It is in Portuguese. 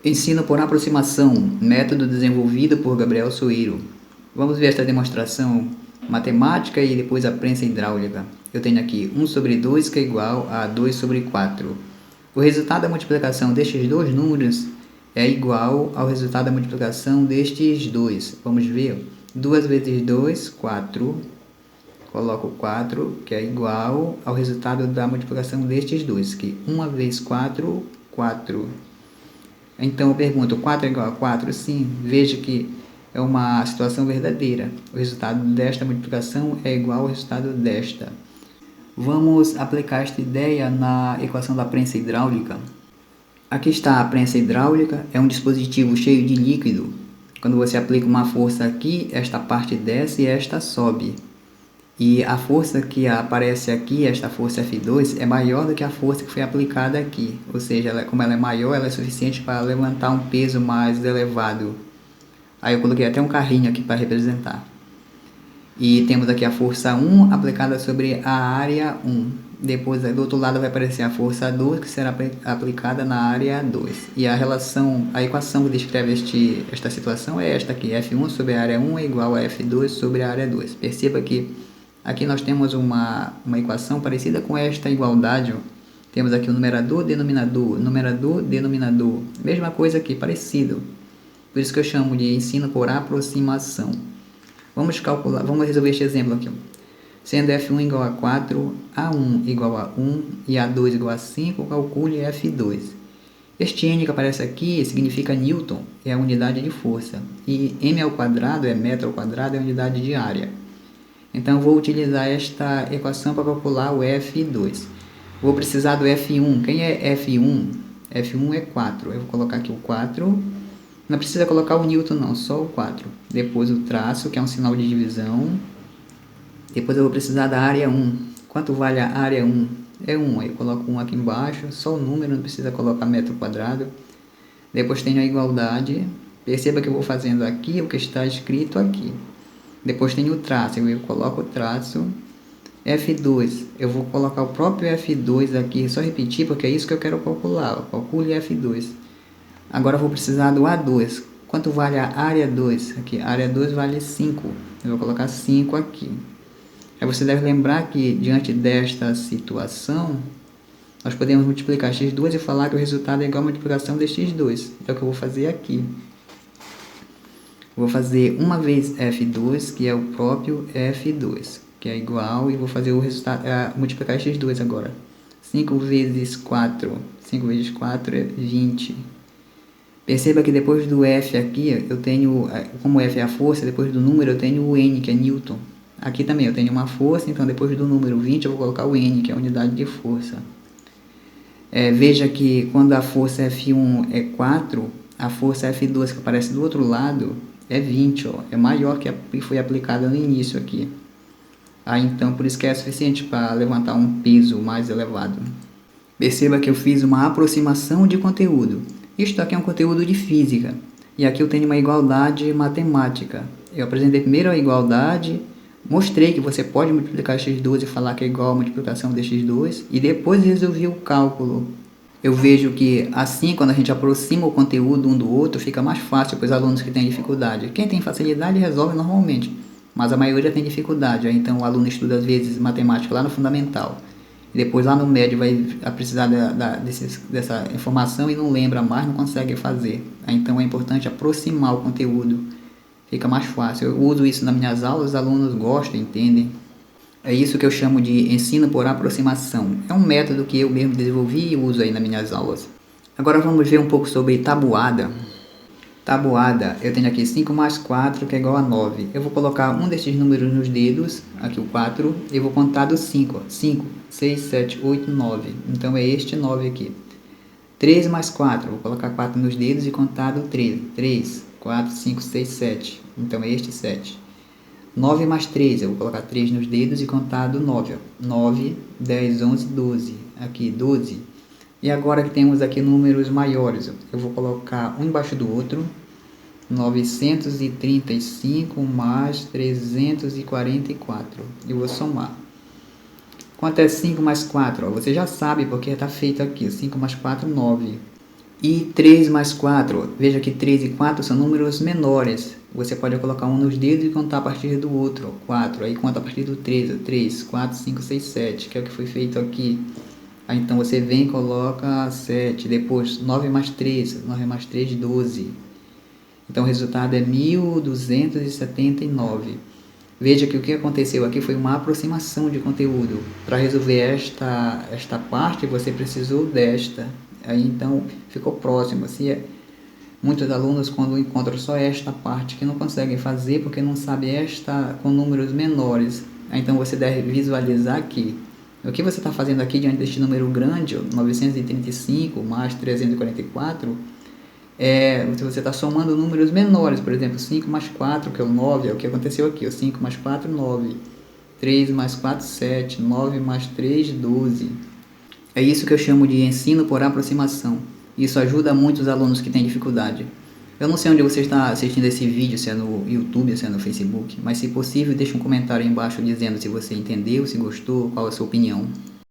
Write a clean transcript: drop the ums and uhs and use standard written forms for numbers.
Ensino por aproximação, método desenvolvido por Gabriel Soeiro. Vamos ver esta demonstração matemática e depois a prensa hidráulica. Eu tenho aqui 1 sobre 2 que é igual a 2 sobre 4. O resultado da multiplicação destes dois números é igual ao resultado da multiplicação destes dois. Vamos ver? 2 vezes 2, 4. Coloco 4, que é igual ao resultado da multiplicação destes dois, que 1 vezes 4, 4. Então eu pergunto, 4 é igual a 4? Sim, veja que é uma situação verdadeira. O resultado desta multiplicação é igual ao resultado desta. Vamos aplicar esta ideia na equação da prensa hidráulica. Aqui está a prensa hidráulica, é um dispositivo cheio de líquido. Quando você aplica uma força aqui, esta parte desce e esta sobe. E a força que aparece aqui, esta força F2, é maior do que a força que foi aplicada aqui. Ou seja, como ela é maior, ela é suficiente para levantar um peso mais elevado. Aí eu coloquei até um carrinho aqui para representar. E temos aqui a força 1 aplicada sobre a área 1. Depois, do outro lado, vai aparecer a força 2, que será aplicada na área 2. E a equação que descreve esta situação é esta aqui. F1 sobre a área 1 é igual a F2 sobre a área 2. Perceba que aqui nós temos uma equação parecida com esta igualdade. Ó. Temos aqui o numerador, denominador. Mesma coisa aqui, parecido. Por isso que eu chamo de ensino por aproximação. Vamos resolver este exemplo aqui. Sendo F1 igual a 4, A1 igual a 1 e A2 igual a 5, calcule F2. Este N que aparece aqui significa Newton, é a unidade de força. E M ao quadrado é metro ao quadrado, é a unidade de área. Então, vou utilizar esta equação para calcular o F2. Vou precisar do F1. Quem é F1? F1 é 4. Eu vou colocar aqui o 4. Não precisa colocar o Newton não, só o 4. Depois o traço, que é um sinal de divisão. Depois eu vou precisar da área 1. Quanto vale a área 1? É 1. Aí eu coloco 1 aqui embaixo, só o número, não precisa colocar metro quadrado. Depois tenho a igualdade. Perceba que eu vou fazendo aqui o que está escrito aqui. Depois tem o traço, eu coloco o traço, F2, eu vou colocar o próprio F2 aqui, só repetir porque é isso que eu quero calcular, calcule F2. Agora eu vou precisar do A2, quanto vale a área 2? Aqui, a área 2 vale 5, eu vou colocar 5 aqui. Aí você deve lembrar que diante desta situação, nós podemos multiplicar x2 e falar que o resultado é igual à multiplicação de x2, é o que eu vou fazer aqui. Vou fazer 1 vezes F2, que é o próprio F2, que é igual, e vou fazer o resultado, multiplicar x2 agora. 5 vezes 4, 5 vezes 4 é 20. Perceba que depois do F aqui, eu tenho, como F é a força, depois do número eu tenho o N, que é Newton. Aqui também eu tenho uma força, então depois do número 20 eu vou colocar o N, que é a unidade de força. Veja que quando a força F1 é 4, a força F2 que aparece do outro lado é 20, ó, é maior que a que foi aplicada no início aqui. Então, por isso que é suficiente para levantar um peso mais elevado. Perceba que eu fiz uma aproximação de conteúdo. Isto aqui é um conteúdo de física. E aqui eu tenho uma igualdade matemática. Eu apresentei primeiro a igualdade, mostrei que você pode multiplicar x2 e falar que é igual a multiplicação de x2, e depois resolvi o cálculo. Eu vejo que assim, quando a gente aproxima o conteúdo um do outro, fica mais fácil para os alunos que têm dificuldade. Quem tem facilidade resolve normalmente, mas a maioria tem dificuldade. Então o aluno estuda às vezes matemática lá no fundamental, e depois lá no médio vai precisar dessa informação e não lembra mais, não consegue fazer. Então é importante aproximar o conteúdo, fica mais fácil. Eu uso isso nas minhas aulas, os alunos gostam, entendem. É isso que eu chamo de ensino por aproximação. É um método que eu mesmo desenvolvi e uso aí nas minhas aulas. Agora vamos ver um pouco sobre tabuada. Tabuada, eu tenho aqui 5 mais 4, que é igual a 9. Eu vou colocar um desses números nos dedos, aqui o 4, e vou contar do 5. 5, 6, 7, 8, 9. Então é este 9 aqui. 3 mais 4, vou colocar 4 nos dedos e contar do 13. 3, 4, 5, 6, 7. Então é este 7. 9 mais 3, eu vou colocar 3 nos dedos e contar do 9. 9, 10, 11, 12. Aqui, 12. E agora que temos aqui números maiores, eu vou colocar um embaixo do outro. 935 mais 344. E vou somar. Quanto é 5 mais 4? Você já sabe porque está feito aqui. 5 mais 4, 9. E 3 mais 4, veja que 3 e 4 são números menores. Você pode colocar um nos dedos e contar a partir do outro, 4. Aí conta a partir do 3, 3, 4, 5, 6, 7, que é o que foi feito aqui. Aí então você vem e coloca 7, depois 9 mais 3, 9 mais 3, 12. Então o resultado é 1279. Veja que o que aconteceu aqui foi uma aproximação de conteúdo. Para resolver esta parte, você precisou desta. Aí então ficou próximo. Assim, muitos alunos, quando encontram só esta parte, que não conseguem fazer porque não sabem esta com números menores. Aí então você deve visualizar aqui. O que você está fazendo aqui diante deste número grande, 935 mais 344, você está somando números menores, por exemplo, 5 mais 4, que é o 9, é o que aconteceu aqui, 5 mais 4, 9, 3 mais 4, 7, 9 mais 3, 12. É isso que eu chamo de ensino por aproximação. Isso ajuda muito os alunos que têm dificuldade. Eu não sei onde você está assistindo esse vídeo, se é no YouTube, se é no Facebook, mas se possível, deixe um comentário aí embaixo dizendo se você entendeu, se gostou, qual é a sua opinião.